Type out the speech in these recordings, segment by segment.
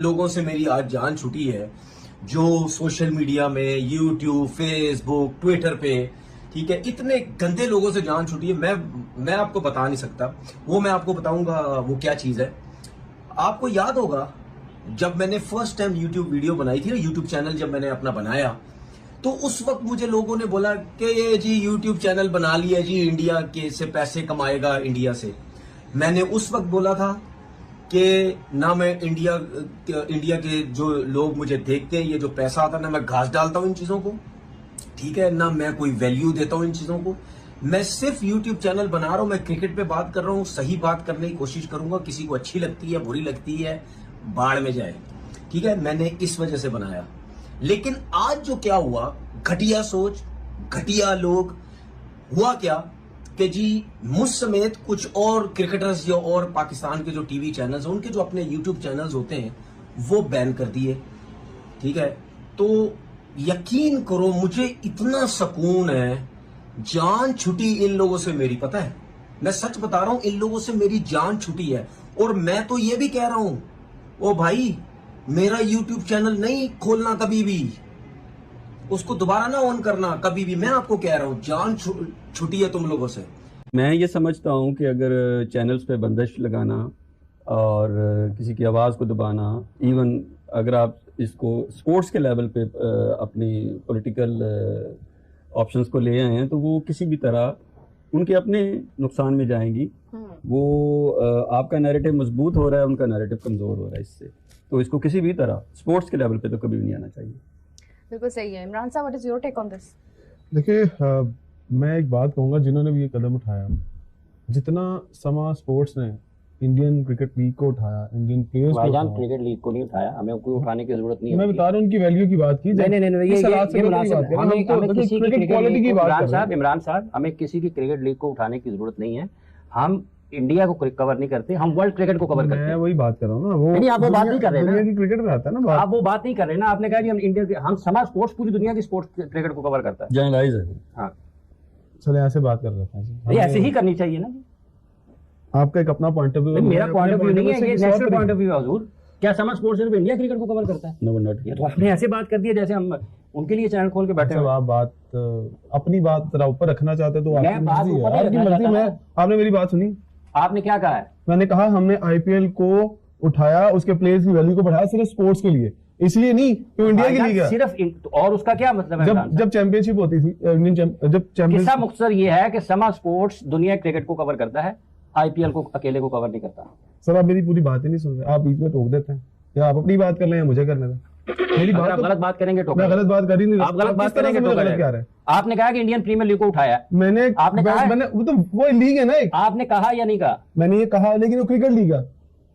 लोगों से मेरी आज जान छूटी है, जो सोशल मीडिया में यूट्यूब, फेसबुक, ट्विटर पे, ठीक है, इतने गंदे लोगों से जान छूटी है। मैं आपको बता नहीं सकता। वो मैं आपको बताऊंगा वो क्या चीज है। आपको याद होगा जब मैंने फर्स्ट टाइम यूट्यूब वीडियो बनाई थी ना, यूट्यूब चैनल जब मैंने अपना बनाया, तो उस वक्त मुझे लोगों ने बोला कि ये जी यूट्यूब चैनल बना लिया जी, इंडिया के से पैसे कमाएगा इंडिया से। मैंने उस वक्त बोला था कि ना मैं इंडिया के जो लोग मुझे देखते हैं, ये जो पैसा आता है ना, मैं घास डालता हूं इन चीजों को, ठीक है ना, मैं कोई वैल्यू देता हूं इन चीजों को। मैं सिर्फ यूट्यूब चैनल बना रहा हूं, मैं क्रिकेट पे बात कर रहा हूं, सही बात करने की कोशिश करूंगा। किसी को अच्छी लगती है, बुरी लगती है, बाढ़ में जाए, ठीक है। मैंने इस वजह से बनाया। लेकिन आज जो क्या हुआ, घटिया सोच, घटिया लोग, हुआ क्या कि जी मुझ समेत कुछ और क्रिकेटर्स या और पाकिस्तान के जो टीवी चैनल्स हैं, उनके जो अपने यूट्यूब चैनल्स होते हैं वो बैन कर दिए, ठीक है। तो यकीन करो मुझे इतना सुकून है, जान छुटी इन लोगों से मेरी, पता है, मैं सच बता रहा हूं, इन लोगों से मेरी जान छुटी है। और मैं तो ये भी कह रहा हूं, ओ भाई मेरा यूट्यूब चैनल नहीं खोलना कभी भी, उसको दोबारा ना ऑन करना कभी भी। मैं आपको कह रहा हूं जान छुटी है तुम लोगों से। मैं ये समझता हूं कि अगर चैनल्स पे बंदिश लगाना और किसी की आवाज़ को दबाना, इवन अगर आप इसको स्पोर्ट्स के लेवल पे अपनी पॉलिटिकल ऑप्शंस को ले आए हैं, तो वो किसी भी तरह उनके अपने नुकसान में जाएंगी। वो आपका नैरेटिव मजबूत हो रहा है, उनका नैरेटिव कमज़ोर हो रहा है इससे। तो इसको किसी भी तरह स्पोर्ट्स के लेवल पे तो कभी भी नहीं आना चाहिए। बिल्कुल सही है। इमरान साहब, what is your take on this? देखिए, मैं एक बात कहूँगा, जिन्होंने भी ये कदम उठाया, जितना समा स्पोर्ट्स ने इंडियन क्रिकेट लीग को उठाया, इंडियन प्लेयर्स को उठाया, क्रिकेट लीग को नहीं उठाया, हमें कोई उठाने की जरूरत नहीं है। मैं बता रहा हूं उनकी वैल्यू की बात की। नहीं, इमरान साहब, हमें किसी की क्रिकेट लीग को उठाने की जरूरत नहीं है। हम इंडिया को कवर नहीं करते, हम वर्ल्ड क्रिकेट को कवर करते हैं। मैं वही बात कर रहा हूँ ना, वो नहीं, आप वो बात नहीं कर रहे दुनिया की क्रिकेट में आता है ना, आप वो बात नहीं कर रहे ना। आपने कहा कि हम इंडिया, हम समाज स्पोर्ट्स पूरी दुनिया की स्पोर्ट्स क्रिकेट को कवर करता है, जनरलाइज है। हाँ, चले ऐसे बात कर रहे हैं, ऐसे ही करनी चाहिए ना। आपका एक अपना पॉइंट ऑफ व्यू, मेरा पॉइंट ऑफ व्यू नहीं है, ये नेशनल पॉइंट ऑफ व्यू है हुजूर। क्या समाज स्पोर्ट्स सिर्फ इंडिया क्रिकेट को कवर करता है? No, not. ये तो आपने ऐसे बात कर दी है जैसे हम उनके लिए चैनल खोल के बैठे हैं। आप बात अपनी बात जरा ऊपर रखना चाहते हैं तो आपकी मर्जी। मैं आपने मेरी बात सुनी? आपने क्या कहा है? मैंने कहा हमने आईपीएल को उठाया, उसके प्लेयर्स की वैल्यू को बढ़ाया सिर्फ स्पोर्ट्स के लिए, इसलिए नहीं कि इंडिया की लीग है सिर्फ। और उसका क्या मतलब है? जब चैंपियनशिप होती थी, इंडियन जब किस्सा मुख्तसर ये है कि समा स्पोर्ट्स दुनिया क्रिकेट को कवर करता है, आईपीएल को अकेले को कवर नहीं करता। सर आप मेरी पूरी बात ही नहीं सुन रहे, आप बीच में टोक देते हैं। या आप अपनी बात कर लें या मुझे करने दें। मेरी बात, गलत बात करेंगे तो मैं गलत बात कर ही नहीं, आप गलत बात करेंगे तो क्या है? आपने कहा कि इंडियन प्रीमियर लीग को उठाया, आपने कहा, वो लीग है ना, आपने कहा या नहीं कहा? मैंने ये कहा, लेकिन वो क्रिकेट लीग है,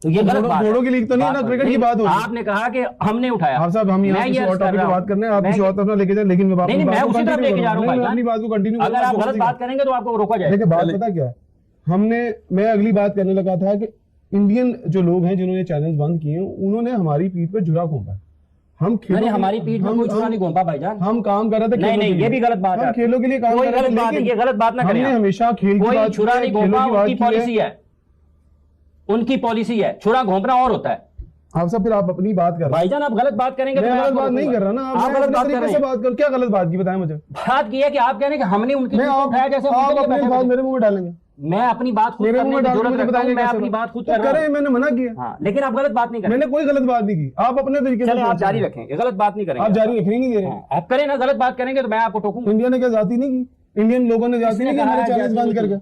तो ये गलत बात है। घोड़ों की लीग तो नहीं है ना, क्रिकेट की बात हो रही है। आपने कहा कि हमने उठाया। आप साहब, हम यहाँ किसी और टॉपिक पे बात करने, आप किसी और तरफ लेके जाए, लेकिन मैं उसी तरफ लेके जा रहा हूँ। अपनी बात को कंटिन्यू, अगर आप गलत बात करेंगे तो आपको रोका जाएगा। देखिए बात पता क्या है, मैं अगली बात करने लगा था कि इंडियन जो लोग हैं जिन्होंने चैनल बंद किए, उन्होंने हमारी पीठ पे झुरा घोंपा। हम खेलों, हमारी पीठ में कोई झुरा नहीं घोंपा भाईजान। हम काम कर रहे थे, नहीं, ये भी गलत बात है। खेलों के लिए काम कर रहे थे, ये गलत बात ना करें। हमने हमेशा खेल की बात, छुरा नहीं घोंपा, उनकी पॉलिसी है, उनकी पॉलिसी है। छुरा घोंपना और होता है। आप सब फिर आप अपनी बात कर रहे हैं भाईजान, आप गलत बात करेंगे। मैं गलत बात नहीं कर रहा ना, आप गलत बात कर रहे हैं। बात कर, क्या गलत बात की बताएं मुझे। बात की है कि आप कह रहे हैं कि हमने उनकी उठाया, जैसे आप अपनी बात मेरे मुंह में डालेंगे। मैं अपनी बात खुद करने की जरूरत रखता हूं, मैं अपनी बात खुद कर रहा हूं। मैंने मना किया। हाँ, लेकिन आप गलत बात नहीं करें। मैंने कोई गलत बात नहीं की, आप अपने तरीके से आप जारी रखें, गलत बात नहीं करेंगे। आप जारी रखने नहीं दे रहे। आप करें ना, गलत बात करेंगे तो मैं आपको टोकूंगा। इंडिया ने क्या जाती नहीं की, इंडियन लोगों ने जाती नहीं की हमारे चैनल बंद करके।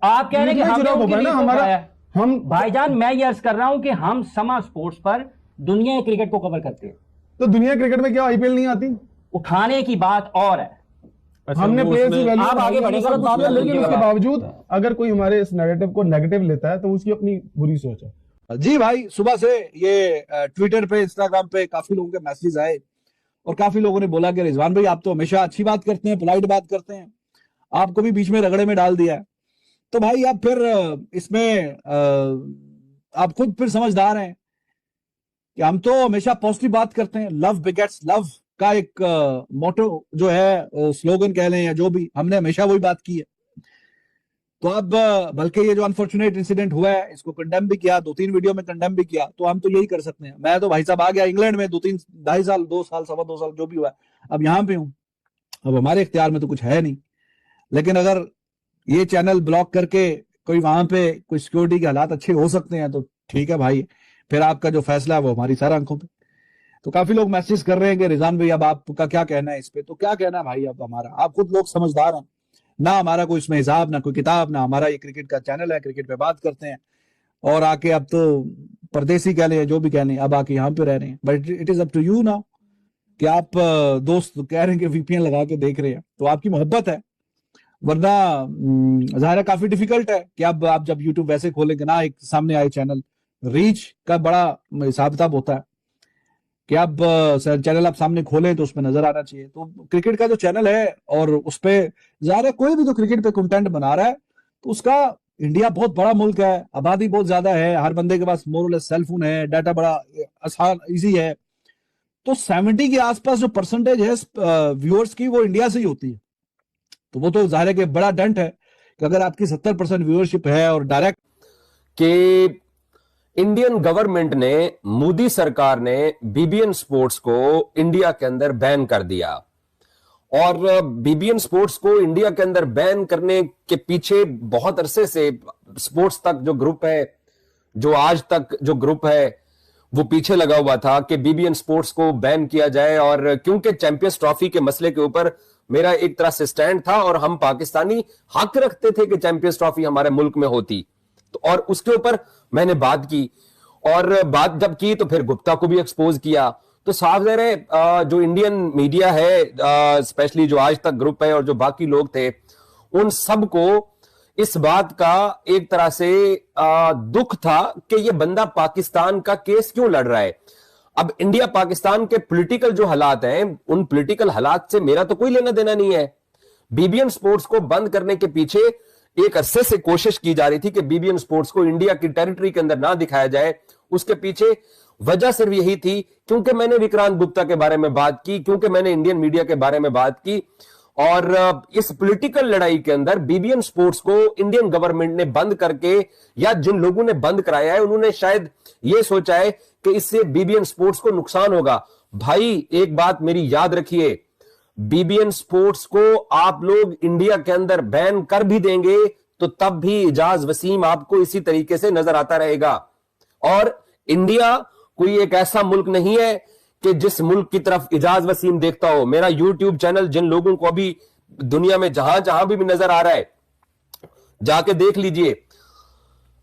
आप कह रहे हैं कि हमारा, हम भाईजान, मैं ये अर्ज कर रहा हूं कि हम समा स्पोर्ट्स पर दुनिया क्रिकेट को कवर करते हैं। तो दुनिया क्रिकेट में क्या आईपीएल नहीं आती? उठाने की बात और है। हमने प्लेयर्स की वैल्यू, आप आगे बढ़े, गलत बात है, लेकिन उसके बावजूद अगर कोई हमारे इस नैरेटिव को नेगेटिव लेता है तो उसकी अपनी बुरी सोच है। जी भाई, सुबह से ये ट्विटर पे, इंस्टाग्राम पे काफी लोगों के मैसेज आए और काफी लोगों ने बोला कि रिजवान भाई आप तो हमेशा अच्छी बात करते हैं, पोलाइट बात करते हैं, आपको भी बीच में रगड़े में डाल दिया है। तो भाई आप फिर इसमें आप खुद फिर समझदार हैं कि हम तो हमेशा पॉजिटिव बात करते हैं। लव बिगेट्स लव का एक मोटो जो है, स्लोगन कह लें या जो भी, हमने हमेशा वही बात की है। तो अब बल्कि ये जो अनफॉर्चुनेट इंसिडेंट हुआ है इसको कंडेम भी किया, 2-3 वीडियो में कंडेम भी किया, तो हम तो यही कर सकते हैं। मैं तो भाई साहब आ गया इंग्लैंड में 2-3 साल 2 साल सवा 2 साल जो भी हुआ है, अब यहाँ पे हूँ, अब हमारे इख्तियार में तो कुछ है नहीं। लेकिन अगर ये चैनल ब्लॉक करके कोई वहां पे कोई सिक्योरिटी के हालात अच्छे हो सकते हैं तो ठीक है भाई, फिर आपका जो फैसला है वो हमारी सारा आंखों पे। तो काफी लोग मैसेज कर रहे हैं कि रिजवान भाई अब आपका क्या कहना है इस पे। तो क्या कहना है भाई, अब हमारा, आप खुद लोग समझदार हैं ना, हमारा कोई इसमें हिसाब ना कोई किताब ना, हमारा ये क्रिकेट का चैनल है, क्रिकेट पे बात करते हैं, और आके अब तो परदेसी कह लें जो भी कह लें, अब आके यहाँ पे रह रहे हैं। But it is up to you now कि आप दोस्त कह रहे हैं कि VPN लगा के देख रहे हैं तो आपकी मोहब्बत है, वरना जाहिर है काफी डिफिकल्ट है कि अब आप जब यूट्यूब वैसे खोलेंगे ना, एक सामने आए चैनल, रीच का बड़ा हिसाब किताब होता है कि अब चैनल आप सामने खोलें तो उसमें नजर आना चाहिए। तो क्रिकेट का जो चैनल है और उस पर जाहिर है कोई भी जो क्रिकेट पे कंटेंट बना रहा है तो उसका, इंडिया बहुत बड़ा मुल्क है, आबादी बहुत ज्यादा है, हर बंदे के पास मोर और लेस सेल फोन है, डाटा बड़ा आसान इजी है, तो 70 के आसपास जो परसेंटेज है व्यूअर्स की वो इंडिया से ही होती है। तो वो तो जाहिर है कि बड़ा डंट है कि अगर आपकी 70% व्यूअरशिप है और डायरेक्ट कि इंडियन गवर्नमेंट ने, मोदी सरकार ने BBN स्पोर्ट्स को इंडिया के अंदर बैन कर दिया, और BBN स्पोर्ट्स को इंडिया के अंदर बैन करने के पीछे बहुत अरसे से स्पोर्ट्स तक जो ग्रुप है, जो आज तक जो ग्रुप है वो पीछे लगा हुआ था कि BBN स्पोर्ट्स को बैन किया जाए। और क्योंकि चैंपियंस ट्रॉफी के मसले के ऊपर मेरा एक तरह से स्टैंड था और हम पाकिस्तानी हक रखते थे कि चैंपियंस ट्रॉफी हमारे मुल्क में होती, तो और उसके ऊपर मैंने बात की, और बात जब की तो फिर गुप्ता को भी एक्सपोज किया। तो साफ ज़ाहिर है जो इंडियन मीडिया है, स्पेशली जो आज तक ग्रुप है और जो बाकी लोग थे, उन सबको इस बात का एक तरह से दुख था कि ये बंदा पाकिस्तान का केस क्यों लड़ रहा है। अब इंडिया पाकिस्तान के पॉलिटिकल जो हालात हैं, उन पॉलिटिकल हालात से मेरा तो कोई लेना देना नहीं है। BBN स्पोर्ट्स को बंद करने के पीछे एक अरसे से कोशिश की जा रही थी कि BBN स्पोर्ट्स को इंडिया की टेरिटरी के अंदर ना दिखाया जाए। उसके पीछे वजह सिर्फ यही थी क्योंकि मैंने विक्रांत गुप्ता के बारे में बात की, क्योंकि मैंने इंडियन मीडिया के बारे में बात की, और इस पॉलिटिकल लड़ाई के अंदर BBN स्पोर्ट्स को इंडियन गवर्नमेंट ने बंद करके, या जिन लोगों ने बंद कराया है उन्होंने शायद यह सोचा है कि इससे BBN स्पोर्ट्स को नुकसान होगा। भाई एक बात मेरी याद रखिए, BBN स्पोर्ट्स को आप लोग इंडिया के अंदर बैन कर भी देंगे तो तब भी इजाज वसीम आपको इसी तरीके से नजर आता रहेगा। और इंडिया कोई एक ऐसा मुल्क नहीं है कि जिस मुल्क की तरफ इजाज वसीम देखता हो। मेरा YouTube चैनल जिन लोगों को अभी दुनिया में जहां जहां भी नजर आ रहा है, जाके देख लीजिए।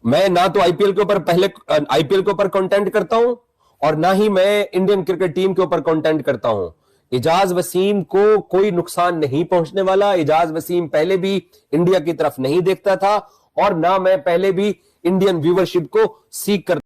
मैं ना तो IPL के ऊपर IPL के ऊपर कंटेंट करता हूं और ना ही मैं इंडियन क्रिकेट टीम के ऊपर कंटेंट करता हूं। इजाज वसीम को कोई नुकसान नहीं पहुंचने वाला। इजाज वसीम पहले भी इंडिया की तरफ नहीं देखता था और ना मैं पहले भी इंडियन व्यूवरशिप को सीख कर